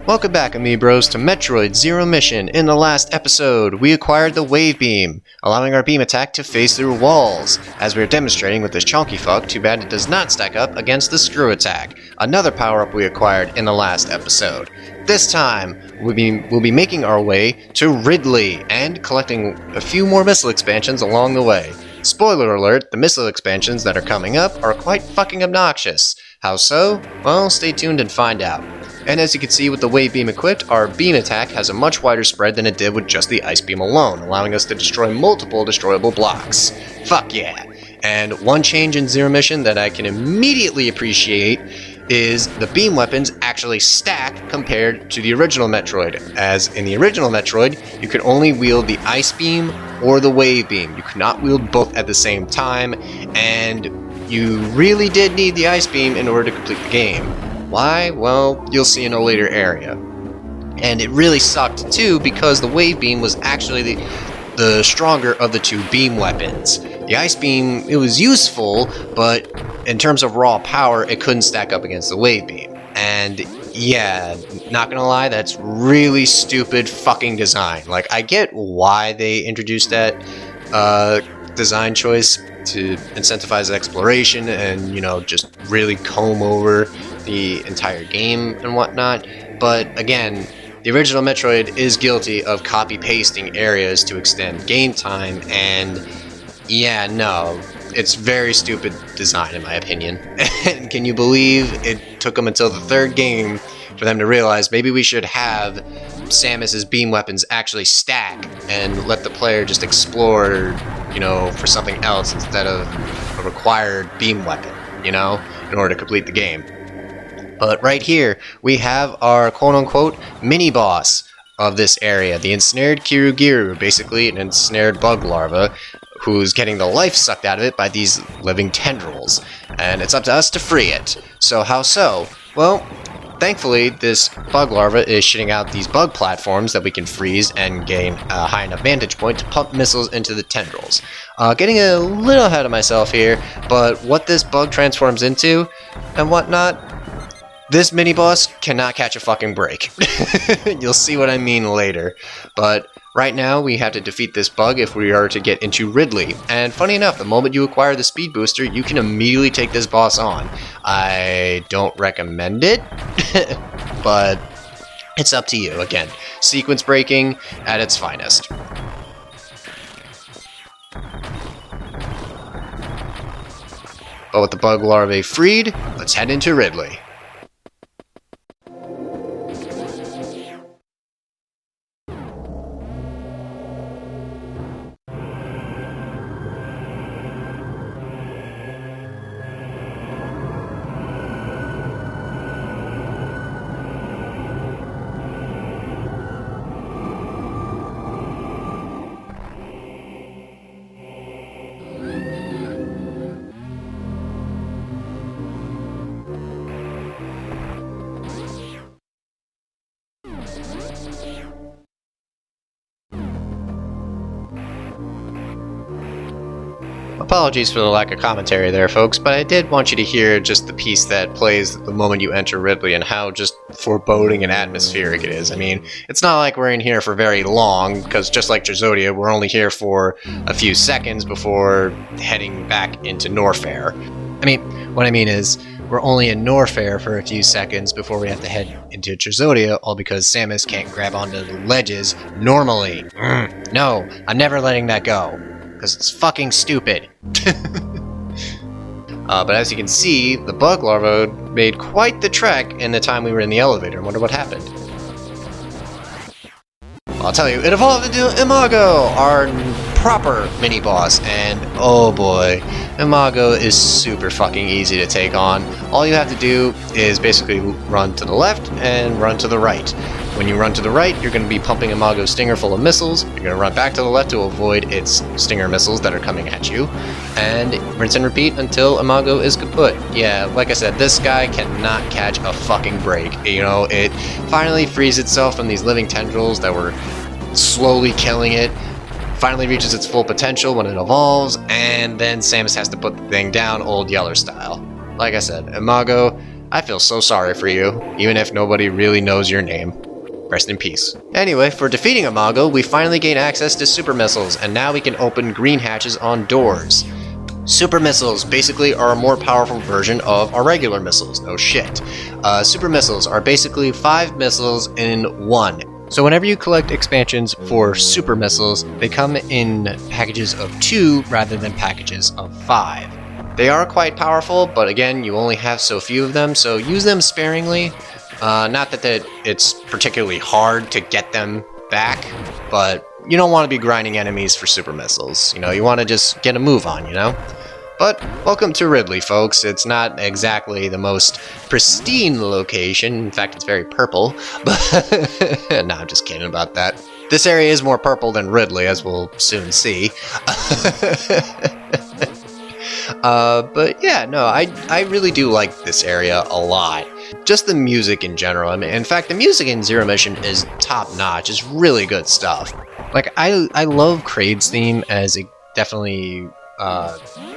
Welcome back, Amiibros, to Metroid Zero Mission. In the last episode, we acquired the Wave Beam, allowing our beam attack to phase through walls. As we are demonstrating with this chonky fuck, too bad it does not stack up against the Screw Attack, another power-up we acquired in the last episode. This time, we'll be making our way to Ridley, and collecting a few more missile expansions along the way. Spoiler alert, the missile expansions that are coming up are quite fucking obnoxious. How so? Well, stay tuned and find out. And as you can see with the Wave Beam equipped, our beam attack has a much wider spread than it did with just the Ice Beam alone, allowing us to destroy multiple destroyable blocks. Fuck yeah! And one change in Zero Mission that I can immediately appreciate is the beam weapons actually stack compared to the original Metroid. As in the original Metroid, you could only wield the Ice Beam or the Wave Beam. You could not wield both at the same time, and you really did need the Ice Beam in order to complete the game. Why? Well, you'll see in a later area. And it really sucked too because the Wave Beam was actually the stronger of the two beam weapons. The Ice Beam, it was useful, but in terms of raw power, it couldn't stack up against the Wave Beam. And yeah, not gonna lie, that's really stupid fucking design. Like, I get why they introduced that design choice to incentivize exploration and, you know, just really comb over the entire game and whatnot, but again, the original Metroid is guilty of copy-pasting areas to extend game time, and yeah, no, it's very stupid design in my opinion. And can you believe it took them until the third game for them to realize maybe we should have Samus's beam weapons actually stack and let the player just explore, you know, for something else instead of a required beam weapon, you know, in order to complete the game. But right here, we have our quote-unquote mini-boss of this area, the ensnared Kirugiru, basically an ensnared bug larva who's getting the life sucked out of it by these living tendrils. And it's up to us to free it. So how so? Well, thankfully, this bug larva is shitting out these bug platforms that we can freeze and gain a high enough vantage point to pump missiles into the tendrils. Getting a little ahead of myself here, but what this bug transforms into and whatnot, this mini-boss cannot catch a fucking break. You'll see what I mean later. But right now, we have to defeat this bug if we are to get into Ridley. And funny enough, the moment you acquire the speed booster, you can immediately take this boss on. I don't recommend it, but it's up to you. Again, sequence breaking at its finest. But with the bug larvae freed, let's head into Ridley. Apologies for the lack of commentary there, folks, but I did want you to hear just the piece that plays the moment you enter Ridley and how just foreboding and atmospheric it is. I mean, it's not like we're in here for very long, because just like Trezodia, we're only here for a few seconds before heading back into Norfair. I mean, what I mean is, we're only in Norfair for a few seconds before we have to head into Trezodia, all because Samus can't grab onto the ledges normally. No, I'm never letting that go. Because it's fucking stupid. But as you can see, the bug larva made quite the trek in the time we were in the elevator. I wonder what happened. I'll tell you, it evolved into Imago, our proper mini-boss, and oh boy, Imago is super fucking easy to take on. All you have to do is basically run to the left and run to the right. When you run to the right, you're going to be pumping Imago's stinger full of missiles. You're going to run back to the left to avoid its stinger missiles that are coming at you. And rinse and repeat until Imago is kaput. Yeah, like I said, this guy cannot catch a fucking break. You know, it finally frees itself from these living tendrils that were slowly killing it. Finally reaches its full potential when it evolves, and then Samus has to put the thing down old Yeller style. Like I said, Imago, I feel so sorry for you, even if nobody really knows your name. Rest in peace. Anyway, for defeating a Mongo, we finally gain access to super missiles, and now we can open green hatches on doors. Super missiles basically are a more powerful version of our regular missiles, no shit. Super missiles are basically 5 missiles in one. So whenever you collect expansions for super missiles, they come in packages of 2 rather than packages of 5. They are quite powerful, but again, you only have so few of them, so use them sparingly. Not that it's particularly hard to get them back, but you don't want to be grinding enemies for super missiles. You know, you want to just get a move on, you know? But welcome to Ridley, folks. It's not exactly the most pristine location. In fact, it's very purple. But no, I'm just kidding about that. This area is more purple than Ridley, as we'll soon see. But yeah, no, I really do like this area a lot. Just the music in general. I mean, in fact, the music in Zero Mission is top notch. It's really good stuff. Like, I love Kraid's theme, as it definitely,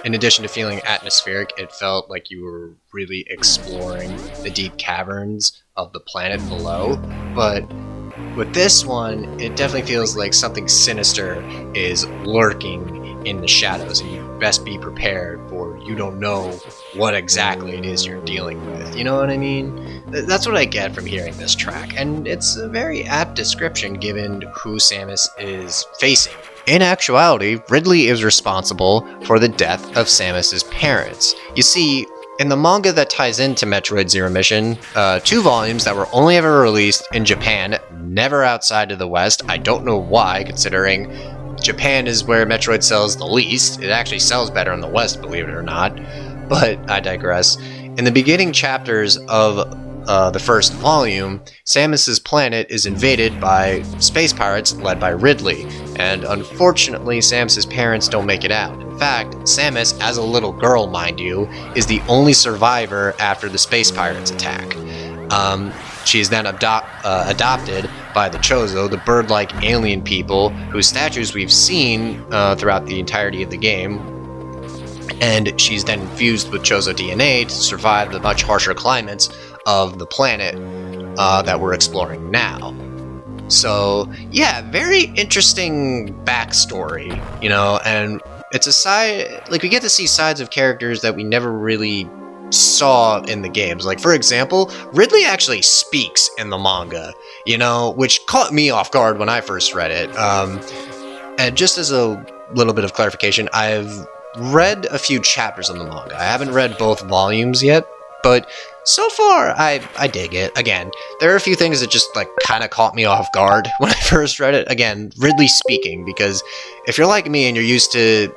in addition to feeling atmospheric, it felt like you were really exploring the deep caverns of the planet below. But with this one, it definitely feels like something sinister is lurking in the shadows, and you best be prepared, for you don't know what exactly it is you're dealing with. You know what I mean? That's what I get from hearing this track, and it's a very apt description given who Samus is facing. In actuality, Ridley is responsible for the death of Samus's parents. You see, in the manga that ties into Metroid Zero Mission, 2 volumes that were only ever released in Japan, never outside of the West. I don't know why, considering Japan is where Metroid sells the least. It actually sells better in the West, believe it or not. But I digress. In the beginning chapters of the first volume, Samus's planet is invaded by space pirates led by Ridley, and unfortunately Samus's parents don't make it out. In fact, Samus, as a little girl, mind you, is the only survivor after the space pirates attack. She is then adopted by the Chozo, the bird-like alien people whose statues we've seen throughout the entirety of the game, and she's then infused with Chozo DNA to survive the much harsher climates of the planet that we're exploring now. So yeah, very interesting backstory, you know, and it's a side, like, we get to see sides of characters that we never really saw in the games. Like, for example, Ridley actually speaks in the manga, you know, which caught me off guard when I first read it. And just as a little bit of clarification, I've read a few chapters in the manga. I haven't read both volumes yet, but so far I dig it. Again, there are a few things that just like kind of caught me off guard when I first read it. Again, Ridley speaking, because if you're like me and you're used to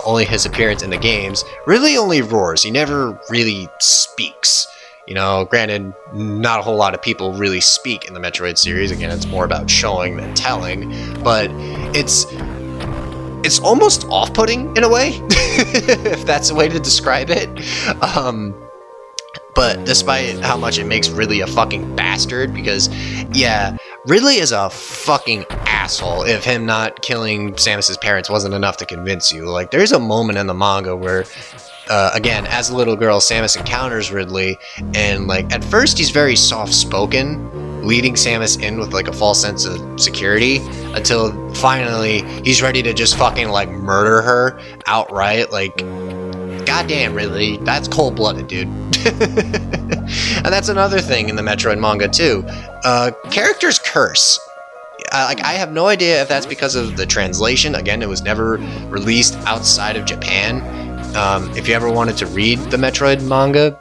only his appearance in the games, Ridley only roars. He never really speaks. You know, granted, not a whole lot of people really speak in the Metroid series. Again, it's more about showing than telling, but it's almost off-putting in a way, if that's a way to describe it. But despite how much it makes Ridley a fucking bastard, because, yeah, Ridley is a fucking asshole if him not killing Samus's parents wasn't enough to convince you. Like, there's a moment in the manga where, again, as a little girl, Samus encounters Ridley, and, like, at first he's very soft-spoken, leading Samus in with, like, a false sense of security, until finally he's ready to just fucking, like, murder her outright. Like, goddamn, Ridley, that's cold-blooded, dude. And that's another thing in the Metroid manga too. Characters curse. Like, I have no idea if that's because of the translation. Again, it was never released outside of Japan. If you ever wanted to read the Metroid manga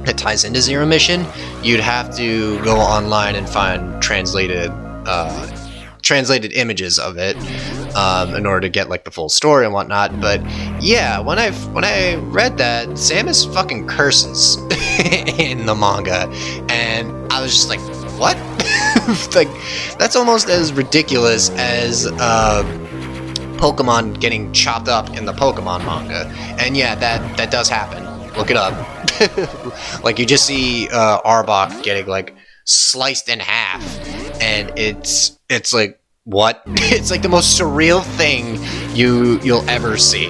that ties into Zero Mission, you'd have to go online and find translated images of it in order to get like the full story and whatnot. But yeah, when I read that, Samus fucking curses in the manga, and I was just like, what? Like, that's almost as ridiculous as Pokemon getting chopped up in the Pokemon manga. And yeah, that does happen. Look it up. Like, you just see Arbok getting like sliced in half, and it's like, what? It's like the most surreal thing you'll ever see.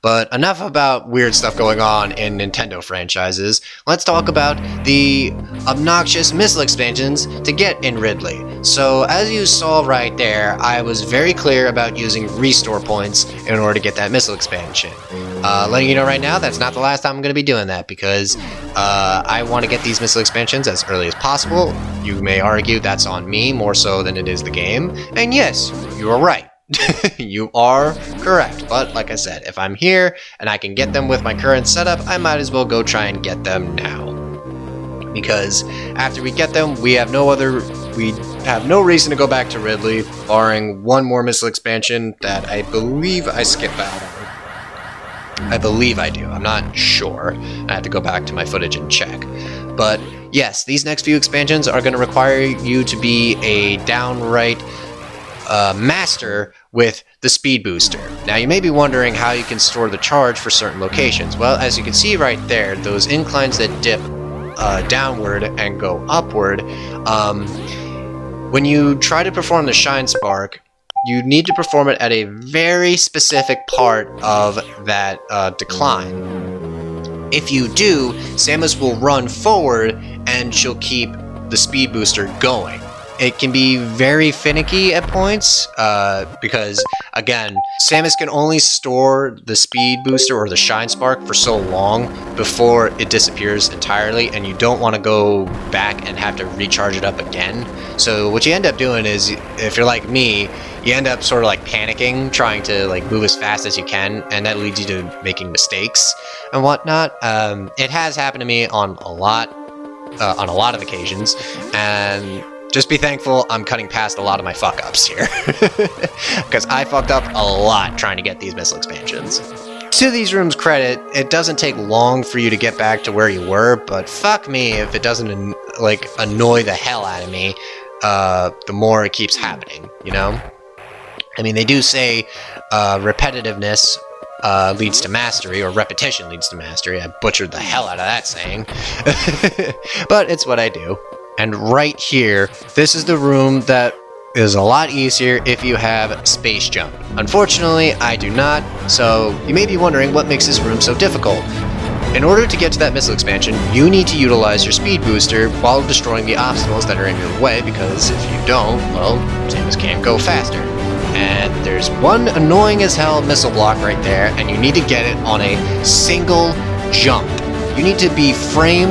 But enough about weird stuff going on in Nintendo franchises. Let's talk about the obnoxious missile expansions to get in Ridley. So as you saw right there, I was very clear about using restore points in order to get that missile expansion. Letting you know right now, that's not the last time I'm going to be doing that, because I want to get these missile expansions as early as possible. You may argue that's on me more so than it is the game, and yes, you are right. You are correct, but like I said, if I'm here and I can get them with my current setup, I might as well go try and get them now. Because after we get them, we have no reason to go back to Ridley, barring one more missile expansion that I believe I skip out on. I believe I do. I'm not sure. I have to go back to my footage and check. But yes, these next few expansions are going to require you to be a downright master with the speed booster. Now you may be wondering how you can store the charge for certain locations. Well, as you can see right there, those inclines that dip downward and go upward, when you try to perform the Shine Spark, you need to perform it at a very specific part of that decline. If you do, Samus will run forward and she'll keep the speed booster going. It can be very finicky at points, because, again, Samus can only store the speed booster or the Shine Spark for so long before it disappears entirely, and you don't want to go back and have to recharge it up again. So what you end up doing is, if you're like me, you end up sort of like panicking, trying to like move as fast as you can, and that leads you to making mistakes and whatnot. It has happened to me on a lot of occasions, and just be thankful I'm cutting past a lot of my fuck-ups here. Because I fucked up a lot trying to get these missile expansions. To these rooms' credit, it doesn't take long for you to get back to where you were, but fuck me if it doesn't annoy the hell out of me the more it keeps happening, you know? I mean, they do say repetitiveness leads to mastery, or repetition leads to mastery. I butchered the hell out of that saying. But it's what I do. And right here, this is the room that is a lot easier if you have space jump. Unfortunately, I do not, so you may be wondering what makes this room so difficult. In order to get to that missile expansion, you need to utilize your speed booster while destroying the obstacles that are in your way, because if you don't, well, Samus can't go faster. And there's one annoying as hell missile block right there, and you need to get it on a single jump. You need to be frame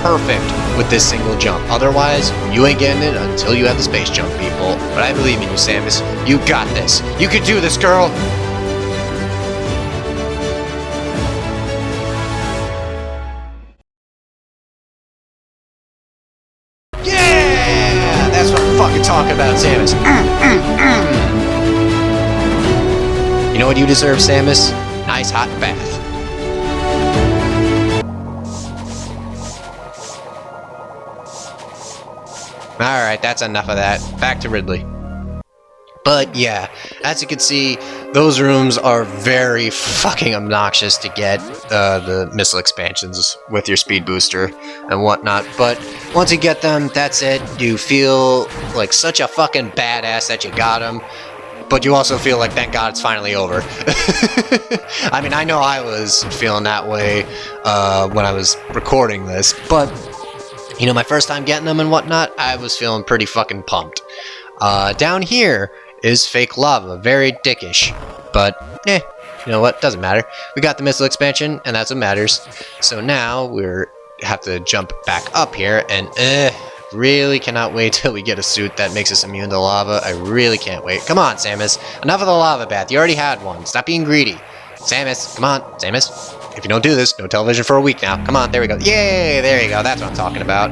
perfect with this single jump. Otherwise, you ain't getting it until you have the space jump, people. But I believe in you, Samus. You got this. You can do this, girl! Yeah! That's what I'm fucking talking about, Samus. You know what you deserve, Samus? Nice hot bath. Alright, that's enough of that. Back to Ridley. But yeah, as you can see, those rooms are very fucking obnoxious to get the missile expansions with your speed booster and whatnot. But once you get them, that's it. You feel like such a fucking badass that you got them. But you also feel like, thank God it's finally over. I mean, I know I was feeling that way when I was recording this, but you know, my first time getting them and whatnot, I was feeling pretty fucking pumped. Down here is fake lava, very dickish, but you know what, doesn't matter. We got the missile expansion, and that's what matters. So now we have to jump back up here, and really cannot wait till we get a suit that makes us immune to lava. I really can't wait. Come on, Samus. Enough of the lava bath. You already had one. Stop being greedy. Samus, come on, Samus. If you don't do this, no television for a week now. Come on, there we go. Yay, there you go. That's what I'm talking about.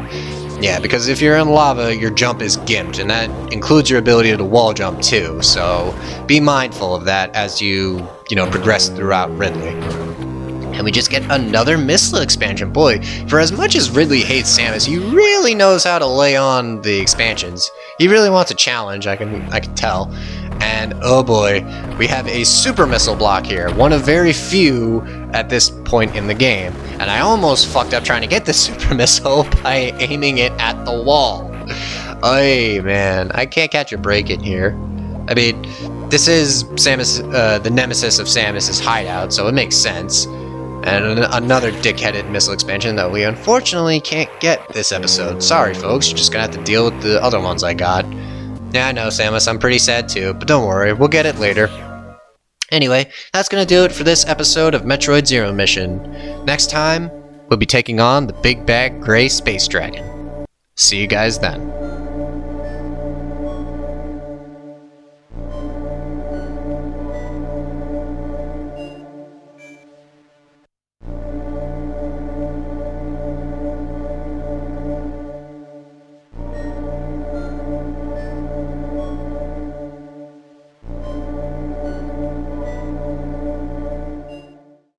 Yeah, because if you're in lava, your jump is gimped, and that includes your ability to wall jump too. So be mindful of that as you progress throughout Ridley. And we just get another missile expansion. Boy, for as much as Ridley hates Samus, he really knows how to lay on the expansions. He really wants a challenge, I can tell. And oh boy, we have a super missile block here, one of very few at this point in the game. And I almost fucked up trying to get this super missile by aiming it at the wall. Hey man, I can't catch a break in here. I mean, this is Samus, the nemesis of Samus's hideout, so it makes sense. And another dick-headed missile expansion that we unfortunately can't get this episode. Sorry, folks, you're just gonna have to deal with the other ones I got. Yeah, I know, Samus, I'm pretty sad too, but don't worry, we'll get it later. Anyway, that's gonna do it for this episode of Metroid Zero Mission. Next time, we'll be taking on the big bad gray space dragon. See you guys then.